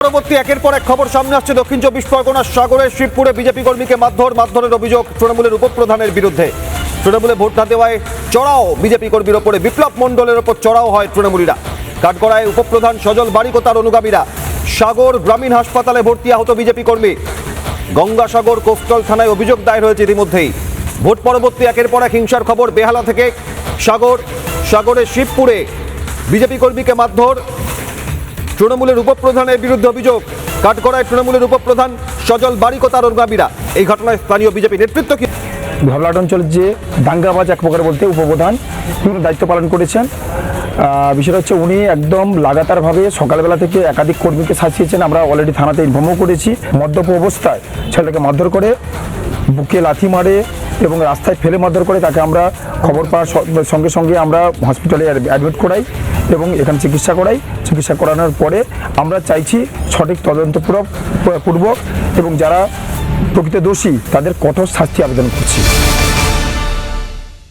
পরবর্তী একের পর এক খবর সামনে আসছে। দক্ষিণ চব্বিশ পরগনার সাগরের শিবপুরে বিজেপি কর্মীকে মারধরের অভিযোগ তৃণমূলের উপপ্রধানের বিরুদ্ধে। তৃণমূলে ভোট না দেওয়ায় চড়াও বিজেপি কর্মীর ওপরে, বিপ্লব মণ্ডলের ওপর চড়াও হয় তৃণমূলীরা। কাঠগড়ায় উপপ্রধান সজল বারিক ও তার অনুগামীরা। সাগর গ্রামীণ হাসপাতালে ভর্তি আহত বিজেপি কর্মী। গঙ্গাসাগর কোস্টাল থানায় অভিযোগ দায়ের হয়েছে ইতিমধ্যেই। ভোট পরবর্তী একের পর এক হিংসার খবর বেহালা থেকে। সাগরের শিবপুরে বিজেপি কর্মীকে মারধর, তৃণমূলের উপপ্রধানের বিরুদ্ধে অভিযোগ। কাঠগড়ায় তৃণমূলের উপপ্রধান সজল বারিক ও তার অনুগামীরা। এই ঘটনায় স্থানীয় বিজেপি নেতৃত্ব কি? ধরলাট অঞ্চলের যে দাঙ্গাবাজ এক প্রকার বলতে উপপ্রধান দায়িত্ব পালন করেছেন। বিষয়টা হচ্ছে উনি একদম লাগাতারভাবে সকালবেলা থেকে একাধিক কর্মীকে শাসিয়েছেন। আমরা অলরেডি থানাতে ইনফর্মও করেছি। মদ্যপ অবস্থায় ছেলেকে মারধর করে, বুকে লাথি মারে এবং রাস্তায় ফেলে মারধর করে। তাকে আমরা খবর পাওয়ার সঙ্গে সঙ্গে আমরা হসপিটালে অ্যাডমিট করাই এবং এখানে চিকিৎসা করাই। চিকিৎসা করানোর পরে আমরা চাইছি সঠিক তদন্তপূর্বক এবং যারা প্রকৃত দোষী তাদের কঠোর শাস্তি আবেদন করছি।